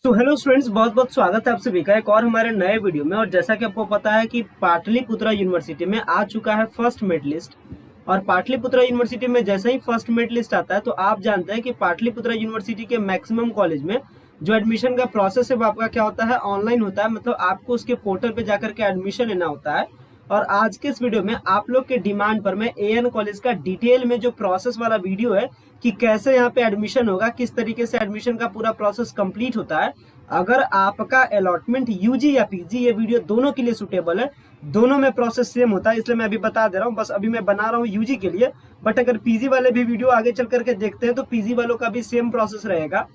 तो hello students, बहुत बहुत स्वागत है आप सभी का एक और हमारे नए वीडियो में। और जैसा कि आपको पता है कि पाटलिपुत्रा यूनिवर्सिटी में आ चुका है फर्स्ट मेरिट लिस्ट। और पाटलिपुत्रा यूनिवर्सिटी में जैसे ही फर्स्ट मेरिट लिस्ट आता है तो आप जानते हैं कि पाटलिपुत्रा यूनिवर्सिटी के मैक्सिमम कॉलेज में जो एडमिशन का प्रोसेस है वो आपका क्या होता है, ऑनलाइन होता है। मतलब आपको उसके पोर्टल पे जाकर के एडमिशन लेना होता है। और आज के इस वीडियो में आप लोग के डिमांड पर मैं एएन कॉलेज का डिटेल में जो प्रोसेस वाला वीडियो है कि कैसे यहाँ पे एडमिशन होगा, किस तरीके से एडमिशन का पूरा प्रोसेस कंप्लीट होता है। अगर आपका अलॉटमेंट यूजी या पीजी, ये वीडियो दोनों के लिए सुटेबल है, दोनों में प्रोसेस सेम होता है, इसलिए मैं अभी बता दे रहा हूँ। बस अभी मैं बना रहा हूँ यूजी के लिए, बट अगर पीजी वाले भी वीडियो आगे चल करके देखते हैं तो पीजी वालों का भी सेम प्रोसेस रहेगा।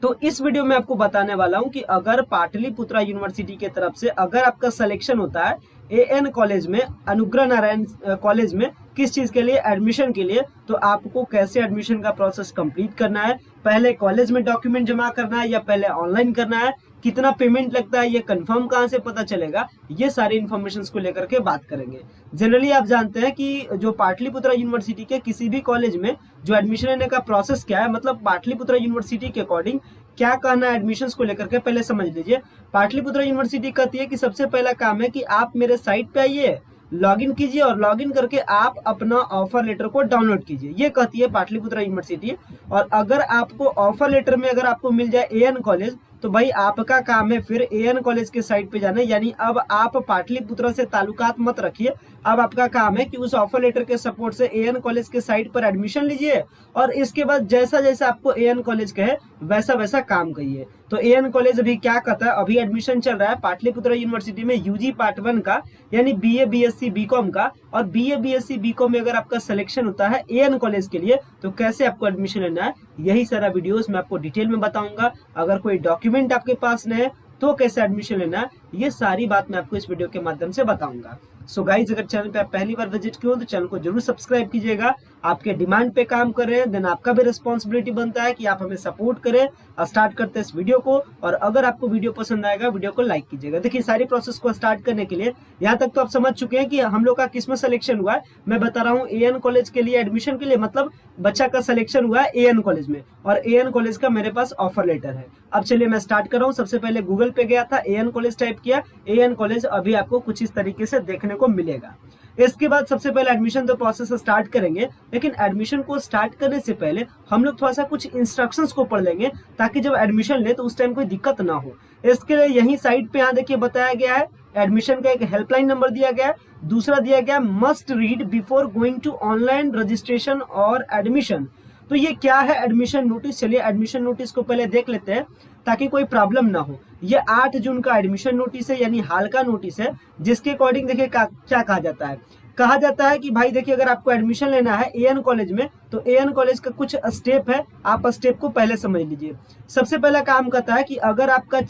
तो इस वीडियो में आपको बताने वाला हूं कि अगर पाटलिपुत्रा यूनिवर्सिटी की तरफ से अगर आपका सिलेक्शन होता है एएन कॉलेज में, अनुग्रह नारायण कॉलेज में, किस चीज के लिए, एडमिशन के लिए, तो आपको कैसे एडमिशन का प्रोसेस कंप्लीट करना है, पहले कॉलेज में डॉक्यूमेंट जमा करना है या पहले ऑनलाइन करना है, कितना पेमेंट लगता है, ये कंफर्म कहाँ से पता चलेगा, ये सारी इन्फॉर्मेशन को लेकर के बात करेंगे। जनरली आप जानते हैं कि जो पाटलिपुत्रा यूनिवर्सिटी के किसी भी कॉलेज में जो एडमिशन लेने का प्रोसेस क्या है, मतलब पाटलिपुत्रा यूनिवर्सिटी के अकॉर्डिंग क्या कहना है एडमिशन को लेकर के, पहले समझ लीजिए। पाटलिपुत्रा यूनिवर्सिटी कहती है कि सबसे पहला काम है कि आप मेरे साइट पे आइए, लॉगिन कीजिए और लॉगिन करके आप अपना ऑफर लेटर को डाउनलोड कीजिए, ये कहती है पाटलिपुत्रा यूनिवर्सिटी। और अगर आपको ऑफर लेटर में अगर आपको मिल जाए एएन कॉलेज, तो भाई आपका काम है फिर एएन कॉलेज के साइट पे जाना। यानी अब आप पाटलिपुत्रा से ताल्लुकात मत रखिए, अब आपका काम है कि उस ऑफर लेटर के सपोर्ट से एएन कॉलेज के साइट पर एडमिशन लीजिए और इसके बाद जैसा जैसा आपको एएन कॉलेज कहे वैसा वैसा काम करिए। तो एएन कॉलेज अभी क्या कहता है, अभी एडमिशन चल रहा है पाटलिपुत्रा यूनिवर्सिटी में यूजी पार्ट 1 का, यानी बीए बीएससी बीकॉम का। और बीए बीएससी बीकॉम में अगर आपका सिलेक्शन होता है एएन कॉलेज के लिए तो कैसे आपको एडमिशन लेना है, यही सारा वीडियोस मैं आपको डिटेल में बताऊंगा। अगर कोई डॉक्यूमेंट आपके पास नहीं है तो कैसे एडमिशन लेना है, ये सारी बात मैं आपको इस वीडियो के माध्यम से बताऊंगा। सो गाइज, अगर चैनल पे आप पहली बार विजिट किए हो तो चैनल को जरूर सब्सक्राइब कीजिएगा। आपके डिमांड पे काम कर रहे हैं, देन आपका भी रिस्पॉन्सिबिलिटी बनता है कि आप हमें सपोर्ट करें। स्टार्ट करते हैं इस वीडियो को, और अगर आपको वीडियो पसंद आएगा वीडियो को लाइक कीजिएगा। देखिए, सारी प्रोसेस को स्टार्ट करने के लिए यहाँ तक तो आप समझ चुके हैं कि हम लोग का किसमें सिलेक्शन हुआ है। मैं बता रहा हूँ एएन कॉलेज के लिए एडमिशन के लिए, मतलब बच्चा का सिलेक्शन हुआ है एएन कॉलेज में और एएन कॉलेज का मेरे पास ऑफर लेटर है। अब चलिए मैं स्टार्ट कर रहा हूँ। सबसे पहले गूगल पे गया था, एएन कॉलेज टाइप किया, एएन कॉलेज अभी आपको कुछ इस तरीके से देखने को मिलेगा। इसके बाद सबसे पहले एडमिशन तो प्रोसेस स्टार्ट करेंगे, लेकिन एडमिशन को स्टार्ट करने से पहले हम लोग थोड़ा सा कुछ इंस्ट्रक्शंस को पढ़ लेंगे ताकि जब एडमिशन ले तो उस टाइम कोई दिक्कत ना हो। इसके लिए यही साइट पे यहाँ देखिए बताया गया है, एडमिशन का एक हेल्पलाइन नंबर दिया गया है, दूसरा दिया गया must read before going to online registration और एडमिशन। तो ये क्या है एडमिशन नोटिस, चलिए एडमिशन नोटिस को पहले देख लेते हैं ताकि कोई प्रॉब्लम ना हो। ये 8 जून का एडमिशन नोटिस है, यानी हाल का नोटिस है, जिसके अकॉर्डिंग देखिए क्या कहा जाता है। कहा जाता है कि भाई देखिए, अगर आपको एडमिशन लेना है एएन कॉलेज में तो एएन कॉलेज का कुछ स्टेप है, आप स्टेप को पहले समझ लीजिए। सबसे पहला काम कहता है कि अगर आपका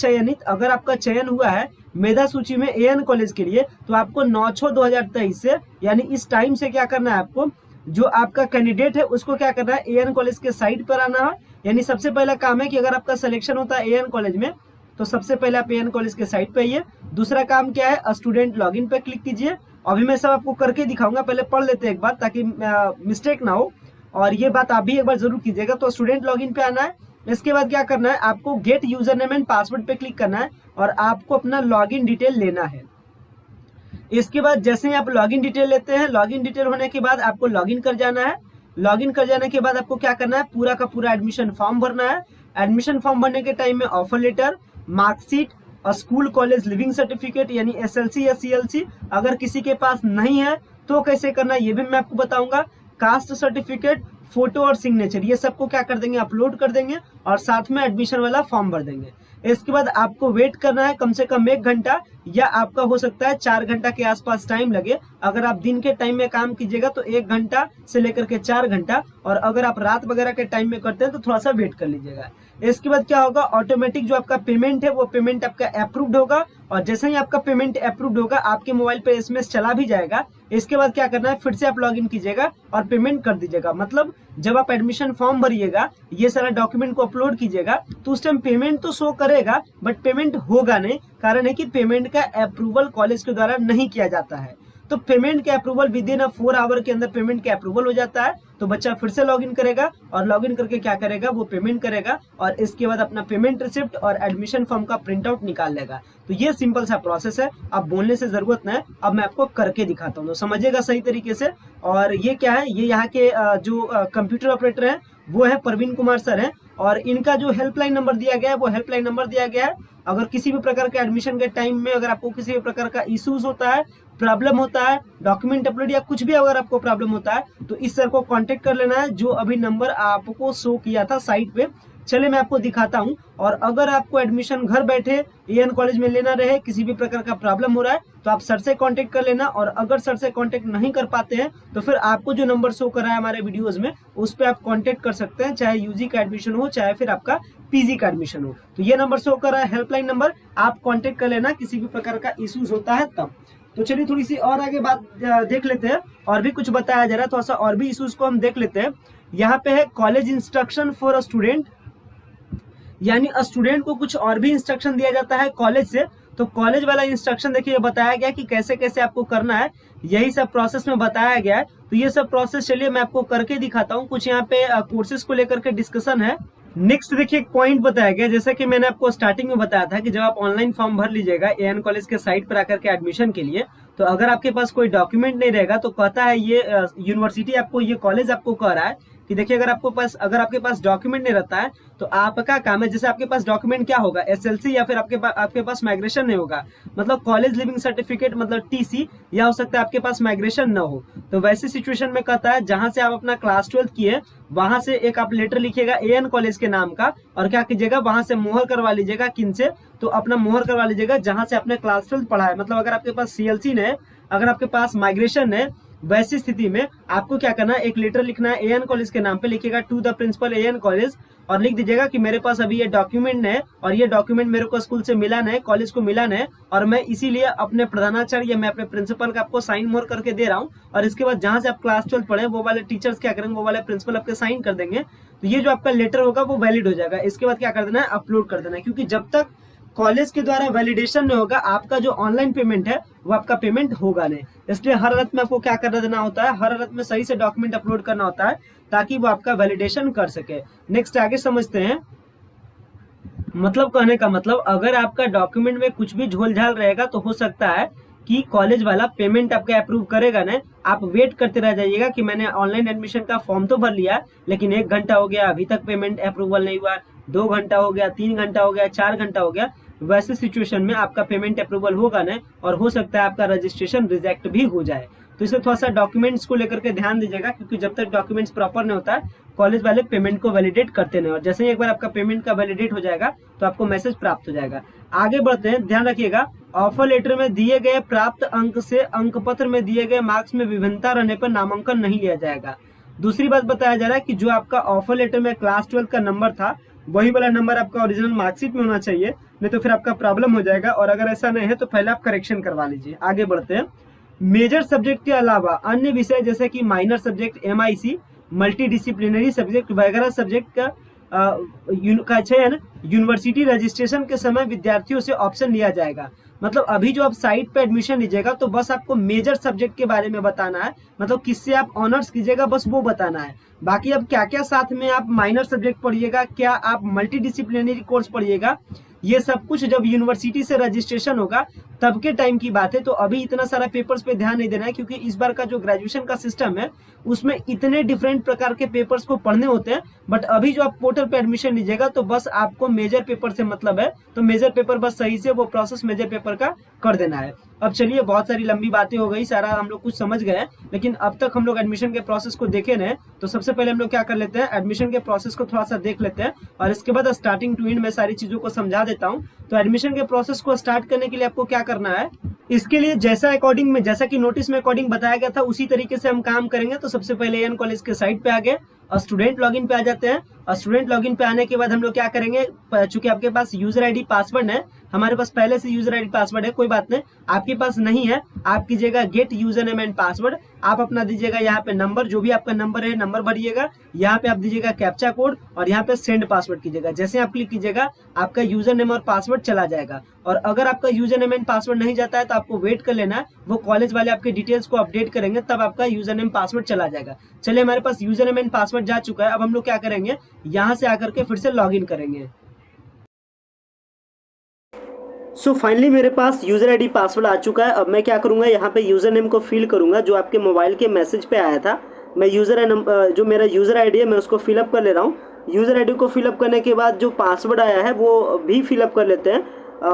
चयन हुआ है मेधा सूची में एएन कॉलेज के लिए, तो आपको 9/6/2023 से, यानी इस टाइम से क्या करना है, आपको जो आपका कैंडिडेट है उसको क्या करना है, एएन कॉलेज के साइट पर आना है। यानी सबसे पहला काम है कि अगर आपका सिलेक्शन होता है एएन कॉलेज में तो सबसे पहले आप एएन कॉलेज के साइट पे आइए। दूसरा काम क्या है, स्टूडेंट लॉगिन पे क्लिक कीजिए। अभी मैं सब आपको करके दिखाऊंगा, पहले पढ़ लेते हैं एक बार ताकि मिस्टेक ना हो, और ये बात आप भी एक बार जरूर कीजिएगा। तो स्टूडेंट लॉगिन पे आना है। इसके बाद क्या करना है, आपको gate user name and password पे क्लिक करना है और आपको अपना लॉगिन डिटेल लेना है। इसके बाद जैसे ही आप लॉगिन डिटेल लेते हैं, लॉगिन डिटेल होने के बाद आपको लॉगिन कर जाना है। लॉगिन कर जाने के बाद आपको क्या करना है, पूरा का पूरा एडमिशन फॉर्म भरना है। एडमिशन फॉर्म भरने के टाइम में ऑफर लेटर, मार्कशीट और स्कूल कॉलेज लिविंग सर्टिफिकेट यानी एसएलसी या सीएलसी अगर किसी के पास नहीं है तो कैसे करना है ये भी मैं आपको बताऊंगा। कास्ट सर्टिफिकेट, फोटो और सिग्नेचर, ये सबको क्या कर देंगे, अपलोड कर देंगे और साथ में एडमिशन वाला फॉर्म भर देंगे। इसके बाद आपको वेट करना है कम से कम 1 घंटा, या आपका हो सकता है 4 घंटा के आसपास टाइम लगे। अगर आप दिन के टाइम में काम कीजिएगा तो 1 घंटा से लेकर के 4 घंटा, और अगर आप रात वगैरह के टाइम में करते हैं तो थोड़ा सा वेट कर लीजिएगा। इसके बाद क्या होगा, ऑटोमेटिक जो आपका पेमेंट है वो पेमेंट आपका अप्रूव्ड होगा, और जैसे ही आपका पेमेंट अप्रूव्ड होगा आपके मोबाइल पे एसएमएस चला भी जाएगा। इसके बाद क्या करना है, फिर से आप लॉगिन कीजिएगा और पेमेंट कर दीजिएगा। मतलब जब आप एडमिशन फॉर्म भरिएगा, ये सारा डॉक्यूमेंट को अपलोड कीजिएगा, तो उस टाइम पेमेंट तो शो करेगा बट पेमेंट होगा नहीं। कारण है कि पेमेंट का अप्रूवल कॉलेज के द्वारा नहीं किया जाता है। तो पेमेंट के अप्रूवल विद इन 4 आवर के अंदर पेमेंट के अप्रूवल हो जाता है। तो बच्चा फिर से लॉगिन करेगा और लॉगिन करके क्या करेगा, वो पेमेंट करेगा और इसके बाद अपना पेमेंट रिसिप्ट और एडमिशन फॉर्म का प्रिंट आउट निकाल लेगा। तो ये सिंपल सा प्रोसेस है, अब बोलने से जरूरत नहीं है, अब मैं आपको करके दिखाता हूँ तो समझिएगा सही तरीके से। और ये क्या है, ये यहाँ के जो कंप्यूटर ऑपरेटर है वो है प्रवीण कुमार सर है और इनका जो हेल्पलाइन नंबर दिया गया है वो हेल्पलाइन नंबर दिया गया है। अगर किसी भी प्रकार के एडमिशन के टाइम में अगर आपको किसी भी प्रकार का इश्यूज होता है, प्रॉब्लम होता है, डॉक्यूमेंट अपलोड या कुछ भी अगर आपको प्रॉब्लम होता है तो इस सर को कांटेक्ट कर लेना है, जो अभी नंबर आपको शो किया था साइट पे। चलिए मैं आपको दिखाता हूं। और अगर आपको एडमिशन घर बैठे एएन कॉलेज में लेना रहे, किसी भी प्रकार का प्रॉब्लम हो रहा है तो आप सर से कांटेक्ट कर लेना। और अगर सर से कांटेक्ट नहीं कर पाते हैं तो फिर आपको जो नंबर शो कर रहा है हमारे वीडियोस में उस पर आप कांटेक्ट कर सकते हैं, चाहे यूजी का एडमिशन हो चाहे फिर आपका पीजी का एडमिशन हो। तो ये नंबर शो कर रहा है हेल्पलाइन नंबर, आप कांटेक्ट कर लेना किसी भी प्रकार का इश्यूज होता है तब। तो चलिए थोड़ी सी और आगे बात देख लेते हैं, और भी कुछ बताया जा रहा है, थोड़ा सा और भी इश्यूज को हम देख लेते हैं। यहाँ पे है college instruction for a student, यानी स्टूडेंट को कुछ और भी इंस्ट्रक्शन दिया जाता है कॉलेज से। तो कॉलेज वाला इंस्ट्रक्शन देखिए बताया गया कि कैसे कैसे आपको करना है, यही सब प्रोसेस में बताया गया है। तो ये सब प्रोसेस चलिए मैं आपको करके दिखाता हूँ। कुछ यहाँ पे कोर्सेज को लेकर के डिस्कशन है। नेक्स्ट देखिए एक पॉइंट बताया गया, जैसे कि मैंने आपको स्टार्टिंग में बताया था कि जब आप ऑनलाइन फॉर्म भर लीजिएगा एएन कॉलेज के साइट पर आकर के एडमिशन के लिए, तो अगर आपके पास कोई डॉक्यूमेंट नहीं रहेगा तो कहता है ये यूनिवर्सिटी आपको, ये कॉलेज आपको कह रहा है कि देखिए अगर आपके पास डॉक्यूमेंट नहीं रहता है तो आपका काम है, जैसे आपके पास डॉक्यूमेंट क्या होगा, एसएलसी या फिर आपके पास माइग्रेशन नहीं होगा, मतलब कॉलेज लिविंग सर्टिफिकेट मतलब टीसी, या हो सकता है आपके पास माइग्रेशन न हो। तो वैसी सिचुएशन में कहता है जहां से आप अपना क्लास 12 किए वहां से एक आप लेटर लिखिएगा एएन कॉलेज के नाम का, और क्या कीजिएगा वहां से मोहर करवा लीजिएगा। किन से, तो अपना मोहर करवा लीजिएगा जहां से आपने क्लास 12 पढ़ा है। मतलब अगर आपके पास सीएलसी है, अगर आपके पास माइग्रेशन है, वैसी स्थिति में आपको क्या करना है, एक लेटर लिखना है एएन कॉलेज के नाम पे, लिखिएगा to the principal AN college, और लिख दीजिएगा कि मेरे पास अभी ये डॉक्यूमेंट है और ये डॉक्यूमेंट मेरे को स्कूल से मिला है, कॉलेज को मिला है, और मैं इसीलिए अपने प्रधानाचार्य या मैं अपने प्रिंसिपल का आपको साइन मोहर करके दे रहा हूँ। और इसके बाद जहां से आप क्लास 12 पढ़े वो वाले टीचर्स क्या करेंगे, वो वाले प्रिंसिपल आपके साइन कर देंगे। तो ये जो आपका लेटर होगा वो वैलिड हो जाएगा। इसके बाद क्या कर देना है, अपलोड कर देना है, क्योंकि जब तक कॉलेज के द्वारा वैलिडेशन नहीं होगा आपका जो ऑनलाइन पेमेंट है वो आपका पेमेंट होगा नहीं। इसलिए हर हालत में आपको क्या कर देना होता है, हर हालत में सही से डॉक्यूमेंट अपलोड करना होता है ताकि वो आपका वैलिडेशन कर सके। नेक्स्ट आगे समझते हैं। मतलब कहने का मतलब अगर आपका डॉक्यूमेंट में कुछ भी झोलझाल रहेगा तो हो सकता है कि कॉलेज वाला पेमेंट आपका अप्रूव करेगा ना, आप वेट करते रह जाइएगा कि मैंने ऑनलाइन एडमिशन का फॉर्म तो भर लिया लेकिन 1 घंटा हो गया अभी तक पेमेंट अप्रूवल नहीं हुआ, 2 घंटा हो गया, 3 घंटा हो गया, 4 घंटा हो गया। वैसे सिचुएशन में आपका पेमेंट अप्रूवल होगा ना, और हो सकता है आपका रजिस्ट्रेशन रिजेक्ट भी हो जाए। तो इसे थोड़ा सा डॉक्यूमेंट्स को लेकर के ध्यान दीजिएगा, क्योंकि जब तक डॉक्यूमेंट्स प्रॉपर नहीं होता है कॉलेज वाले पेमेंट को वैलिडेट करते नहीं, और जैसे ही एक बार आपका पेमेंट का वैलिडेट हो जाएगा तो आपको मैसेज प्राप्त हो जाएगा। आगे बढ़ते हैं, ध्यान रखिएगा ऑफर लेटर में दिए गए प्राप्त अंक से अंक पत्र में दिए गए मार्क्स में विभिन्नता रहने पर नामांकन नहीं लिया जाएगा। दूसरी बात बताया जा रहा है कि जो आपका ऑफर लेटर में क्लास 12 का नंबर था वही वाला नंबर आपका ओरिजिनल मार्कशीट में होना चाहिए, नहीं तो फिर आपका प्रॉब्लम हो जाएगा, और अगर ऐसा नहीं है तो पहले आप करेक्शन करवा लीजिए। आगे बढ़ते हैं। मेजर सब्जेक्ट के अलावा अन्य विषय जैसे कि minor subject, MIC, multi disciplinary subject वगैरह सब्जेक्ट का चयन यूनिवर्सिटी रजिस्ट्रेशन के समय विद्यार्थियों से ऑप्शन लिया जाएगा। मतलब अभी जो आप साइट पे एडमिशन लीजिएगा तो बस आपको मेजर सब्जेक्ट के बारे में बताना है, मतलब किससे आप ऑनर्स कीजिएगा बस वो बताना है। बाकी अब क्या क्या साथ में आप माइनर सब्जेक्ट पढ़िएगा, क्या आप मल्टी डिसिप्लिनरी कोर्स पढ़िएगा, ये सब कुछ जब यूनिवर्सिटी से रजिस्ट्रेशन होगा तब के टाइम की बात है। तो अभी इतना सारा पेपर्स पे ध्यान नहीं देना है, क्योंकि इस बार का जो ग्रेजुएशन का सिस्टम है उसमें इतने डिफरेंट प्रकार के पेपर्स को पढ़ने होते हैं। बट अभी जो आप पोर्टल पे एडमिशन लीजिएगा तो बस आपको मेजर पेपर से मतलब है, तो मेजर पेपर बस सही से वो प्रोसेस मेजर पेपर का कर देना है। अब चलिए, बहुत सारी लंबी बातें हो गई, सारा हम लोग कुछ समझ गए, लेकिन अब तक हम लोग एडमिशन के प्रोसेस को देखे नहीं। तो सबसे पहले हम लोग क्या कर लेते हैं, एडमिशन के प्रोसेस को थोड़ा सा देख लेते हैं, और इसके बाद स्टार्टिंग टू एंड में सारी चीजों को समझा देता हूँ। तो एडमिशन के प्रोसेस को स्टार्ट करने के लिए आपको क्या करना है, इसके लिए जैसा कि नोटिस में अकॉर्डिंग बताया गया था उसी तरीके से हम काम करेंगे। तो सबसे पहले एएन कॉलेज के साइट पे आ गए, स्टूडेंट लॉगिन पे आ जाते हैं। और स्टूडेंट लॉगिन पे आने के बाद हम लोग क्या करेंगे, चूंकि आपके पास यूजर आईडी पासवर्ड है, हमारे पास पहले से यूजर आईडी पासवर्ड है, कोई बात नहीं, आपके पास नहीं है, आप कीजिएगा gate user name and password. आप अपना दीजिएगा यहाँ पे नंबर, जो भी आपका नंबर है नंबर भरिएगा, यहाँ पे आप दीजिएगा कैप्चा कोड और यहाँ पे सेंड पासवर्ड कीजिएगा। जैसे आप क्लिक कीजिएगा आपका यूजर नेम और पासवर्ड चला जाएगा। और अगर आपका यूजर नेम एंड पासवर्ड नहीं जाता है तो आपको वेट कर लेना है, वो कॉलेज वाले आपके डिटेल्स को अपडेट करेंगे, तब आपका यूजर नेम पासवर्ड चला जाएगा। चलिए, हमारे पास यूजर नेम एंड पासवर्ड जा चुका है। अब हम लोग क्या करेंगे, यहाँ से आकर के फिर से लॉगिन करेंगे। सो फाइनली मेरे पास यूजर आईडी पासवर्ड आ चुका है। अब मैं क्या करूंगा, यहाँ पे यूजर नेम को फिल करूंगा जो आपके मोबाइल के मैसेज पे आया था। मैं जो मेरा यूजर आईडी है मैं उसको फिलअप कर ले रहा हूँ। यूजर आईडी को फिलअप करने के बाद जो पासवर्ड आया है वो भी फिलअप कर लेते हैं।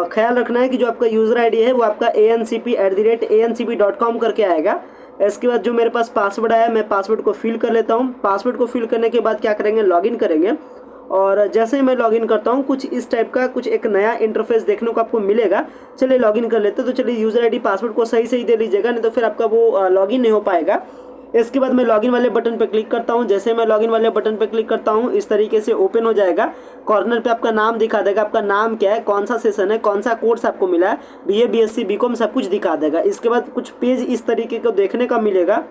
ख्याल रखना है कि जो आपका यूजर आईडी है वो आपका ancp@ancp.com करके आएगा। इसके बाद जो मेरे पास पासवर्ड आया, मैं पासवर्ड को फिल कर लेता हूँ। पासवर्ड को फिल करने के बाद क्या करेंगे, लॉगिन करेंगे। और जैसे ही मैं लॉगिन करता हूँ कुछ इस टाइप का कुछ एक नया इंटरफेस देखने को आपको मिलेगा। चलिए लॉगिन कर लेते हैं। तो चलिए यूजर आईडी पासवर्ड को सही दे लीजिएगा, नहीं तो फिर आपका वो लॉगिन नहीं हो पाएगा। इसके बाद मैं लॉगिन वाले बटन पर क्लिक करता हूं। जैसे मैं लॉगिन वाले बटन पर क्लिक करता हूं इस तरीके से ओपन हो जाएगा। कॉर्नर पे आपका नाम दिखा देगा, आपका नाम क्या है, कौन सा सेशन है, कौन सा कोर्स आपको मिला है, बीए बीएससी बीकॉम सब कुछ दिखा देगा। इसके बाद कुछ पेज इस तरीके को देखने का मिलेगा,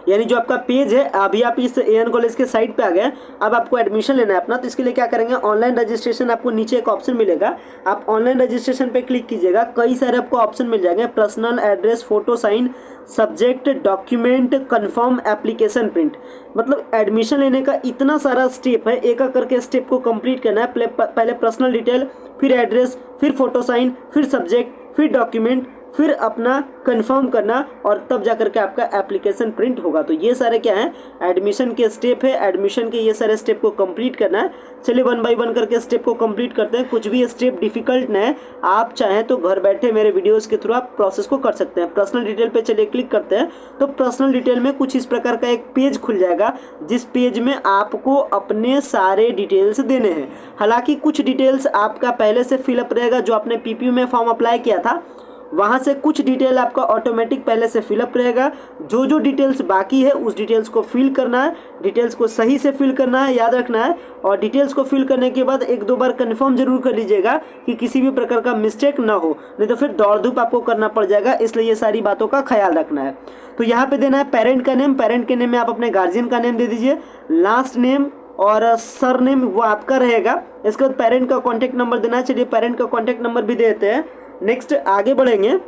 यानी जो आपका पेज है, अभी आप इस एएन कॉलेज के साइट पे आ गए। अब आपको एडमिशन लेना है अपना, तो इसके लिए क्या करेंगे, ऑनलाइन रजिस्ट्रेशन आपको नीचे एक ऑप्शन मिलेगा, आप ऑनलाइन रजिस्ट्रेशन पे क्लिक कीजिएगा। कई सारे आपको ऑप्शन मिल जाएंगे, personal address, photo sign, subject, document, confirm, application print. मतलब एडमिशन लेने का इतना सारा स्टेप है, एक एक करके स्टेप को कंप्लीट करना है। पहले पर्सनल डिटेल, फिर एड्रेस, फिर फोटो साइन, फिर सब्जेक्ट, फिर डॉक्यूमेंट, फिर अपना कंफर्म करना और तब जाकर के आपका एप्लीकेशन प्रिंट होगा। तो ये सारे क्या है, एडमिशन के स्टेप है। एडमिशन के ये सारे स्टेप को कंप्लीट करना है। चलिए 1 बाय 1 करके स्टेप को कंप्लीट करते हैं। कुछ भी स्टेप डिफिकल्ट नहीं है, आप चाहें तो घर बैठे मेरे वीडियोस के थ्रू आप प्रोसेस को कर सकते हैं। पर्सनल डिटेल पे चलिए क्लिक करते हैं, तो पर्सनल डिटेल में कुछ इस प्रकार का एक पेज खुल जाएगा, जिस पेज में आपको अपने सारे डिटेल्स देने हैं। हालांकि कुछ डिटेल्स आपका पहले से फिलअप रहेगा, जो आपने पीपीयू में फॉर्म अप्लाई किया था वहाँ से कुछ डिटेल आपका ऑटोमेटिक पहले से फिलअप रहेगा। जो डिटेल्स बाकी है उस डिटेल्स को फिल करना है, डिटेल्स को सही से फिल करना है, याद रखना है। और डिटेल्स को फिल करने के बाद 1-2 बार कंफर्म जरूर कर लीजिएगा कि किसी भी प्रकार का मिस्टेक ना हो, नहीं तो फिर दौड़ धूप आपको करना पड़ जाएगा। इसलिए ये सारी बातों का ख्याल रखना है। तो यहाँ पे देना है पेरेंट का नेम, पेरेंट के नेम में आप अपने गार्जियन का नेम दे दीजिए, लास्ट नेम और सर नेम वो आपका रहेगा। इसके बाद पेरेंट का कॉन्टैक्ट नंबर देना है। चलिए पेरेंट का कॉन्टैक्ट नंबर भी देते हैं। नेक्स्ट आगे बढ़ेंगे।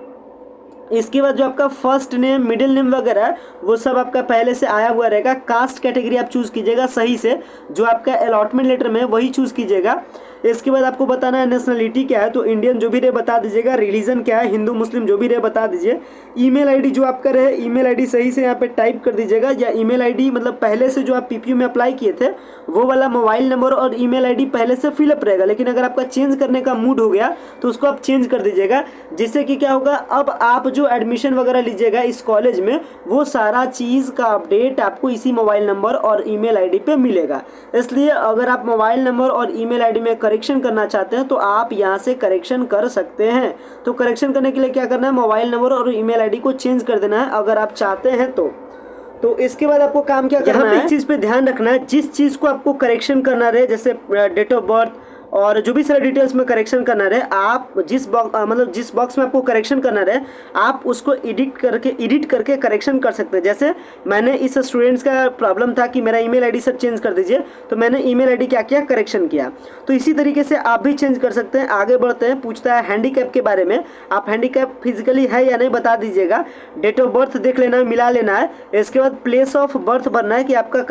इसके बाद जो आपका फर्स्ट नेम, मिडिल नेम वगैरह है वो सब आपका पहले से आया हुआ रहेगा। कास्ट कैटेगरी आप चूज़ कीजिएगा सही से, जो आपका अलॉटमेंट लेटर में वही चूज़ कीजिएगा। इसके बाद आपको बताना है नेशनलिटी क्या है, तो इंडियन जो भी रहे बता दीजिएगा। रिलीजन क्या है, हिंदू मुस्लिम जो भी रहे बता दीजिए। ईमेल आईडी जो आपका रहे, ईमेल आईडी सही से यहाँ पे टाइप कर दीजिएगा, या ईमेल आईडी मतलब पहले से जो आप पीपीयू में अप्लाई किए थे वो वाला मोबाइल नंबर और ईमेल आईडी पहले से फिलअप रहेगा। लेकिन अगर आपका चेंज करने का मूड हो गया तो उसको आप चेंज कर दीजिएगा, जिससे कि क्या होगा, अब आप जो एडमिशन वगैरह लीजिएगा इस कॉलेज में वो सारा चीज़ का अपडेट आपको इसी मोबाइल नंबर और ईमेल आईडी पे मिलेगा। इसलिए अगर आप मोबाइल नंबर और ईमेल आईडी में करेक्शन करना चाहते हैं तो आप यहाँ से करेक्शन कर सकते हैं। तो करेक्शन करने के लिए क्या करना है, मोबाइल नंबर और ईमेल आईडी को चेंज कर देना है अगर आप चाहते हैं तो इसके बाद आपको काम क्या करना है, इस चीज़ पे ध्यान रखना है। जिस चीज़ को आपको करेक्शन करना रहे, जैसे डेट ऑफ बर्थ और जो भी सारे डिटेल्स में करेक्शन करना रहे, आप जिस बॉक्स में आपको करेक्शन करना रहे आप उसको एडिट करके करेक्शन कर सकते हैं। जैसे मैंने इस स्टूडेंट्स का प्रॉब्लम था कि मेरा ईमेल आईडी सर चेंज कर दीजिए, तो मैंने ईमेल आईडी क्या किया, करेक्शन किया। तो इसी तरीके से आप भी चेंज कर सकते हैं। आगे बढ़ते हैं, पूछता है हैंडीकैप के बारे में। आप हैंडीकैप फिजिकली है या नहीं बता दीजिएगा। डेट ऑफ बर्थ देख लेना है, मिला लेना है। इसके बाद प्लेस ऑफ बर्थ भरना है कि आपका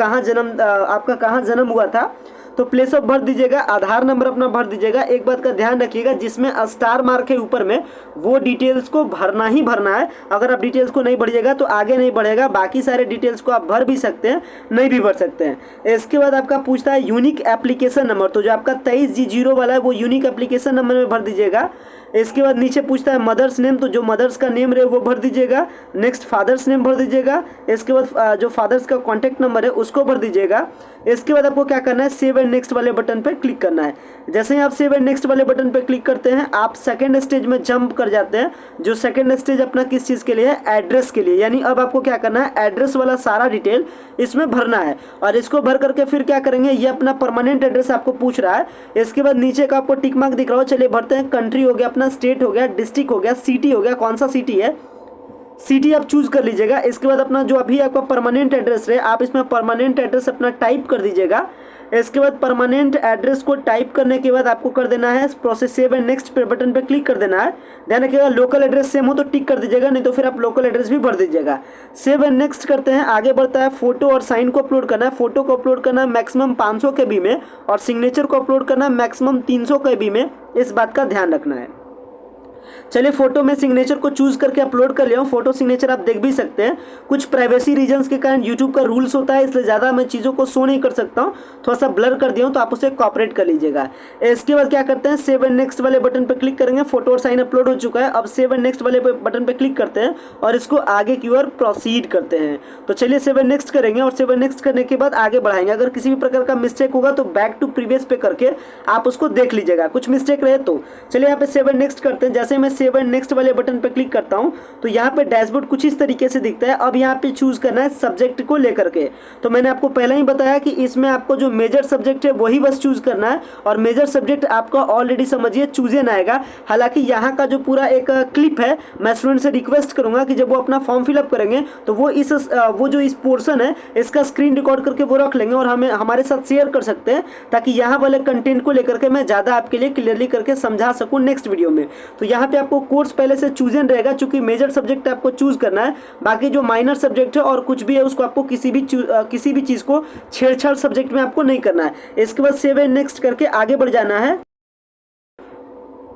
कहाँ जन्म हुआ था, तो प्लेस ऑफ बर्थ दीजिएगा। आधार नंबर अपना भर दीजिएगा। एक बात का ध्यान रखिएगा, जिसमें स्टार मार्क है ऊपर में वो डिटेल्स को भरना ही भरना है। अगर आप डिटेल्स को नहीं भरिएगा तो आगे नहीं बढ़ेगा। बाकी सारे डिटेल्स को आप भर भी सकते हैं, नहीं भी भर सकते हैं। इसके बाद आपका पूछता है यूनिक एप्लीकेशन नंबर, तो जो आपका 23G0 वाला है वो यूनिक एप्लीकेशन नंबर में भर दीजिएगा। इसके बाद नीचे पूछता है मदर्स नेम, तो जो मदर्स का नेम रहे वो भर दीजिएगा। नेक्स्ट फादर्स नेम भर दीजिएगा। इसके बाद जो फादर्स का कॉन्टैक्ट नंबर है उसको भर दीजिएगा। इसके बाद आपको क्या करना है, सेव एंड नेक्स्ट वाले बटन पर क्लिक करना है। जैसे ही आप सेव एंड नेक्स्ट वाले बटन पर क्लिक करते हैं आप सेकेंड स्टेज में जंप कर जाते हैं। जो सेकेंड स्टेज अपना किस चीज़ के लिए है, एड्रेस के लिए। यानी अब आपको क्या करना है, एड्रेस वाला सारा डिटेल इसमें भरना है और इसको भर करके फिर क्या करेंगे, ये अपना परमानेंट एड्रेस आपको पूछ रहा है। इसके बाद नीचे का आपको टिक मार्क दिख रहा हो, चलिए भरते हैं। कंट्री हो गया, अपना स्टेट हो गया, डिस्ट्रिक्ट हो गया, सिटी हो गया, कौन सा सिटी है सिटी आप चूज कर लीजिएगा। इसके बाद अपना जो अभी आपका परमानेंट एड्रेस है आप इसमें परमानेंट एड्रेस अपना टाइप कर दीजिएगा। इसके बाद परमानेंट एड्रेस को टाइप करने के बाद आपको कर देना है प्रोसेस सेव एंड नेक्स्ट पे बटन पे क्लिक कर देना है। ध्यान रखिएगा लोकल एड्रेस सेम हो तो टिक कर दीजिएगा, नहीं तो फिर आप लोकल एड्रेस भी भर दीजिएगा। सेव एंड नेक्स्ट करते हैं, आगे बढ़ता है फोटो और साइन को अपलोड करना है। फोटो को अपलोड करना है मैक्सिमम 500 KB में और सिग्नेचर को अपलोड करना है मैक्सिमम 300 KB में, इस बात का ध्यान रखना है। चलिए फोटो में सिग्नेचर को चूज करके अपलोड कर लिया हूँ। फोटो सिग्नेचर आप देख भी सकते हैं, कुछ प्राइवेसी रीजंस के कारण यूट्यूब का रूल्स होता है इसलिए ज़्यादा मैं चीज़ों को शो नहीं कर सकता हूँ, थोड़ा सा ब्लर कर दिया हूँ तो आप उसे कॉपरेट कर लीजिएगा। इसके बाद क्या करते हैं, सेव एंड नेक्स्ट वाले बटन पर क्लिक करेंगे। फोटो और साइन अपलोड हो चुका है। अब सेव एंड नेक्स्ट वाले बटन पर क्लिक करते हैं और इसको आगे की ओर प्रोसीड करते हैं। तो चलिए सेव एंड नेक्स्ट करेंगे और सेव एंड नेक्स्ट करने के बाद आगे बढ़ाएंगे। अगर किसी भी प्रकार का मिस्टेक होगा तो बैक टू प्रीवियस पे करके आप उसको देख लीजिएगा, कुछ मिस्टेक रहे तो। चलिए यहाँ पे सेव एंड नेक्स्ट करते हैं। जैसे मैं सेव एंड नेक्स्ट वाले बटन पे क्लिक करता हूं तो यहाँ पे डैशबोर्ड कुछ इस तरीके से दिखता है। अब यहाँ पे चूज करना है सब्जेक्ट को लेकर के। तो मैंने आपको पहले ही बताया कि इसमें आपको जो मेजर सब्जेक्ट है वही बस चूज करना है और मेजर सब्जेक्ट आपका ऑलरेडी समझिए चूजन आएगा। हालांकि यहाँ का जो पूरा एक क्लिप है मैं स्टूडेंट से रिक्वेस्ट करूंगा कि जब वो अपना फॉर्म फिलअप करेंगे तो वो जो इस पोर्शन है इसका स्क्रीन रिकॉर्ड करके वो रख लेंगे और हमें हमारे साथ शेयर कर सकते हैं, ताकि यहाँ वाले कंटेंट को लेकर के मैं ज़्यादा आपके लिए क्लियरली करके समझा सकूँ नेक्स्ट वीडियो में। तो यहाँ पे आपको कोर्स पहले से चूजन रहेगा, चूंकि मेजर सब्जेक्ट आपको चूज करना है। बाकी जो माइनर सब्जेक्ट है और कुछ भी है उसको आपको किसी भी चीज को छेड़छाड़ सब्जेक्ट में आपको नहीं करना है। इसके बाद सेव एंड नेक्स्ट करके आगे बढ़ जाना है।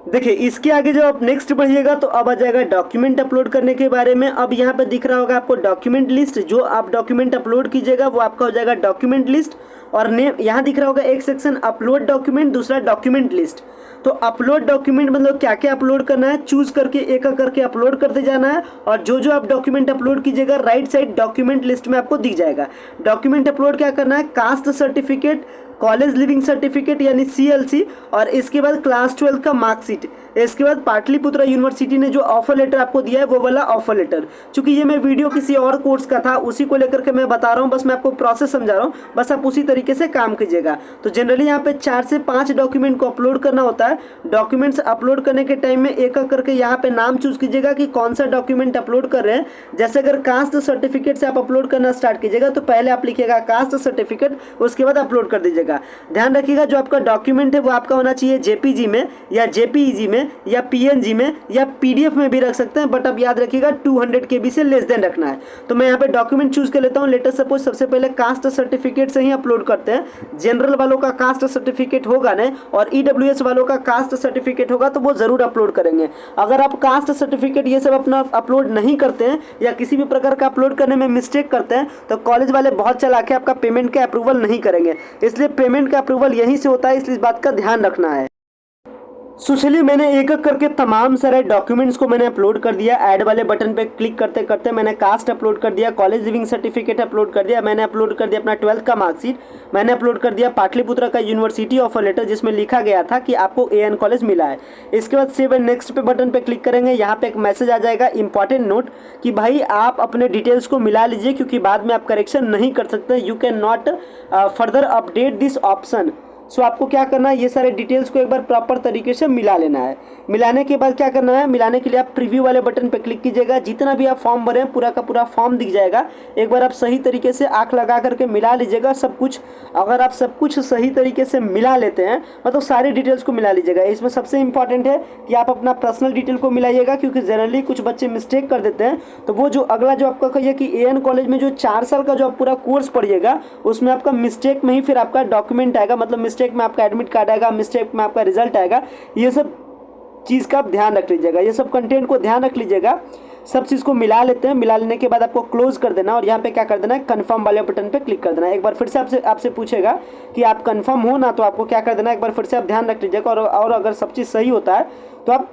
देखिए इसके आगे जब आप नेक्स्ट बढ़िएगा तो अब आ जाएगा डॉक्यूमेंट अपलोड करने के बारे में। अब यहाँ पे दिख रहा होगा आपको डॉक्यूमेंट लिस्ट, जो आप डॉक्यूमेंट अपलोड कीजिएगा वो आपका हो जाएगा डॉक्यूमेंट लिस्ट। और नेम यहाँ दिख रहा होगा एक सेक्शन अपलोड डॉक्यूमेंट, दूसरा डॉक्यूमेंट लिस्ट। तो अपलोड डॉक्यूमेंट मतलब क्या क्या अपलोड करना है, चूज करके एक एक करके अपलोड करते जाना है और जो आप डॉक्यूमेंट अपलोड कीजिएगा राइट साइड डॉक्यूमेंट लिस्ट में आपको दिख जाएगा। डॉक्यूमेंट अपलोड क्या करना है, caste certificate, college leaving certificate यानी CLC और इसके बाद क्लास 12 का मार्कशीट। इसके बाद पाटलिपुत्रा यूनिवर्सिटी ने जो ऑफर लेटर आपको दिया है वो वाला ऑफर लेटर। चूंकि ये मैं वीडियो किसी और कोर्स का था उसी को लेकर के मैं बता रहा हूँ, बस मैं आपको प्रोसेस समझा रहा हूँ, बस आप उसी तरीके से काम कीजिएगा। तो जनरली यहाँ पे 4 से 5 डॉक्यूमेंट को अपलोड करना होता है। डॉक्यूमेंट्स अपलोड करने के टाइम में एक एक करके यहाँ पे नाम चूज कीजिएगा कि कौन सा डॉक्यूमेंट अपलोड कर रहे हैं। जैसे अगर कास्ट सर्टिफिकेट से आप अपलोड करना स्टार्ट कीजिएगा तो पहले आप लिखिएगा कास्ट सर्टिफिकेट, उसके बाद अपलोड कर दीजिएगा। ध्यान रखिएगा जो आपका डॉक्यूमेंट है वो आपका होना चाहिए JPG में या JPEG में या PNG में या PDF में भी रख सकते हैं, बट अब याद रखिएगा 200 KB से लेस देन रखना है। तो मैं यहाँ पे डॉक्यूमेंट चूज कर लेता हूँ। लेटर सपोज सबसे पहले कास्ट सर्टिफिकेट से ही अपलोड करते हैं। जनरल वालों का कास्ट सर्टिफिकेट होगा ना और EWS वालों का कास्ट सर्टिफिकेट होगा तो वो जरूर अपलोड करेंगे। अगर आप कास्ट सर्टिफिकेट ये सब अपना अपलोड नहीं करते हैं या किसी भी प्रकार का अपलोड करने में मिस्टेक करते हैं तो कॉलेज वाले बहुत चालाक है, आपका पेमेंट का अप्रूवल नहीं करेंगे। इसलिए पेमेंट का अप्रूवल यहीं से होता है, इसलिए इस बात का ध्यान रखना है। चलिए मैंने एक एक करके तमाम सारे डॉक्यूमेंट्स को मैंने अपलोड कर दिया। ऐड वाले बटन पे क्लिक करते करते मैंने कास्ट अपलोड कर दिया, कॉलेज लिविंग सर्टिफिकेट अपलोड कर दिया, मैंने अपलोड कर दिया अपना 12th का मार्कशीट, मैंने अपलोड कर दिया पाटलिपुत्रा का यूनिवर्सिटी ऑफर लेटर जिसमें लिखा गया था कि आपको AN कॉलेज मिला है। इसके बाद सेव एंड नेक्स्ट पे बटन पे क्लिक करेंगे। यहाँ पे एक मैसेज आ जाएगा इंपॉर्टेंट नोट कि भाई आप अपने डिटेल्स को मिला लीजिए क्योंकि बाद में आप करेक्शन नहीं कर सकते। You can not further update this option. So आपको क्या करना है, ये सारे डिटेल्स को एक बार प्रॉपर तरीके से मिला लेना है। मिलाने के बाद क्या करना है, मिलाने के लिए आप प्रीव्यू वाले बटन पर क्लिक कीजिएगा। जितना भी आप फॉर्म भरे हैं पूरा का पूरा फॉर्म दिख जाएगा। एक बार आप सही तरीके से आंख लगा करके मिला लीजिएगा सब कुछ। अगर आप सब कुछ सही तरीके से मिला लेते हैं मतलब सारी डिटेल्स को मिला लीजिएगा। इसमें सबसे इंपॉर्टेंट है कि आप अपना पर्सनल डिटेल को मिलाइएगा, क्योंकि जनरली कुछ बच्चे मिस्टेक कर देते हैं। तो वो जो अगला जो आपका कहिए कि AN कॉलेज में जो 4 साल का जो आप पूरा कोर्स पढ़िएगा उसमें आपका मिस्टेक में ही फिर आपका डॉक्यूमेंट आएगा, मतलब मिस्टेक में आपका एडमिट कार्ड आएगा, मिस्टेक में आपका रिजल्ट आएगा। ये सब चीज़ का आप ध्यान रख लीजिएगा, ये सब कंटेंट को ध्यान रख लीजिएगा। सब चीज़ को मिला लेते हैं। मिला लेने के बाद आपको क्लोज कर देना और यहाँ पे क्या कर देना है, कन्फर्म वाले बटन पे क्लिक कर देना है। एक बार फिर से आपसे पूछेगा कि आप कन्फर्म हो ना, तो आपको क्या कर देना है, एक बार फिर से आप ध्यान रख लीजिएगा। और अगर सब चीज़ सही होता है तो आप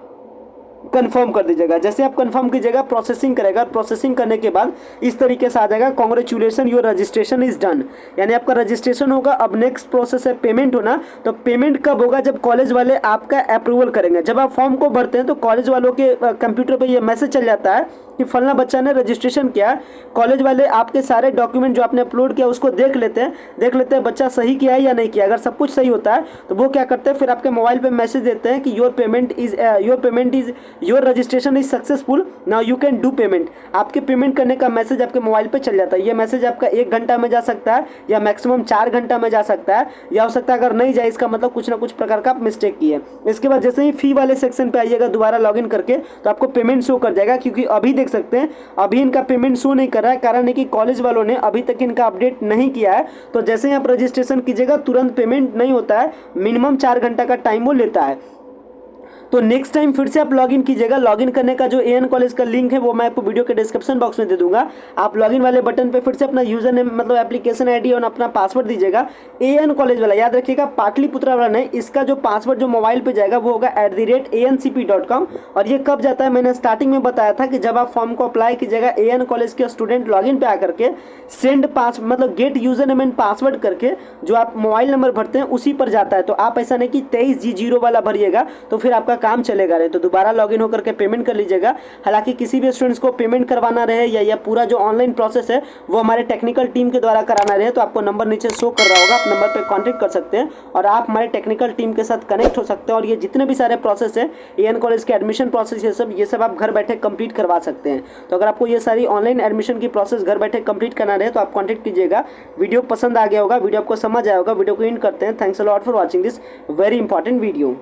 कंफर्म कर दीजिएगा। जैसे आप कंफर्म कीजिएगा प्रोसेसिंग करेगा, प्रोसेसिंग करने के बाद इस तरीके से आ जाएगा, congratulation your registration is done, यानी आपका रजिस्ट्रेशन होगा। अब नेक्स्ट प्रोसेस है पेमेंट होना। तो पेमेंट कब होगा? जब कॉलेज वाले आपका अप्रूवल करेंगे। जब आप फॉर्म को भरते हैं तो कॉलेज वालों के कंप्यूटर पर यह मैसेज चल जाता है कि फलना बच्चा ने रजिस्ट्रेशन किया। कॉलेज वाले आपके सारे डॉक्यूमेंट जो आपने अपलोड किया उसको देख लेते हैं बच्चा सही किया है या नहीं किया। अगर सब कुछ सही होता है तो वो क्या करते हैं, फिर आपके मोबाइल पे मैसेज देते हैं कि your registration is successful, now you can do payment. आपके पेमेंट करने का मैसेज आपके मोबाइल पे चल जाता है। ये मैसेज आपका 1 घंटा में जा सकता है या मैक्सिमम 4 घंटा में जा सकता है, या हो सकता है अगर नहीं जाए इसका मतलब कुछ ना कुछ प्रकार का आप मिस्टेक किए। इसके बाद जैसे ही फी वाले सेक्शन पे आइएगा दोबारा लॉगिन करके, तो आपको पेमेंट शो कर जाएगा। क्योंकि अभी देख सकते हैं अभी इनका पेमेंट शो नहीं कर रहा है, कारण है कि कॉलेज वालों ने अभी तक इनका अपडेट नहीं किया है। तो जैसे ही आप रजिस्ट्रेशन कीजिएगा तुरंत पेमेंट नहीं होता है, मिनिमम 4 घंटा का टाइम वो लेता है। तो नेक्स्ट टाइम फिर से आप लॉगिन कीजिएगा। लॉगिन करने का जो एएन कॉलेज का लिंक है वो मैं आपको वीडियो के डिस्क्रिप्शन बॉक्स में दे दूंगा। आप लॉगिन वाले बटन पे फिर से अपना यूजर नेम मतलब एप्लीकेशन आईडी और अपना पासवर्ड दीजिएगा। एएन कॉलेज वाला याद रखिएगा, पाटलिपुत्रा वाला नहीं। इसका जो पासवर्ड जो मोबाइल पे जाएगा वो होगा @ancp.com। और ये कब जाता है, मैंने स्टार्टिंग में बताया था कि जब आप फॉर्म को अप्लाई कीजिएगा एएन कॉलेज के स्टूडेंट लॉगिन पे आकर के सेंड पास मतलब gate user name and password करके जो आप मोबाइल नंबर भरते हैं उसी पर जाता है। तो आप ऐसा नहीं कि 23G0 वाला भरिएगा तो फिर आपका काम चलेगा रहे। तो दोबारा लॉगिन होकर के पेमेंट कर लीजिएगा। हालांकि किसी भी स्टूडेंट्स को पेमेंट करवाना रहे या पूरा जो ऑनलाइन प्रोसेस है वो हमारे टेक्निकल टीम के द्वारा कराना रहे तो आपको नंबर नीचे शो कर रहा होगा, आप नंबर पे कांटेक्ट कर सकते हैं और आप हमारे टेक्निकल टीम के साथ कनेक्ट हो सकते हैं। और ये जितने भी सारे प्रोसेस है एएन कॉलेज के एडमिशन प्रोसेस ये सब आप घर बैठे कंप्लीट करवा सकते हैं। तो अगर आपको ये सारी ऑनलाइन एडमिशन की प्रोसेस घर बैठे कंप्लीट करना रहे तो आप कॉन्टेक्ट कीजिएगा। वीडियो पसंद आ गया होगा, वीडियो आपको समझ आया होगा, वीडियो को एंड करते हैं। Thanks a lot for watching this very important video.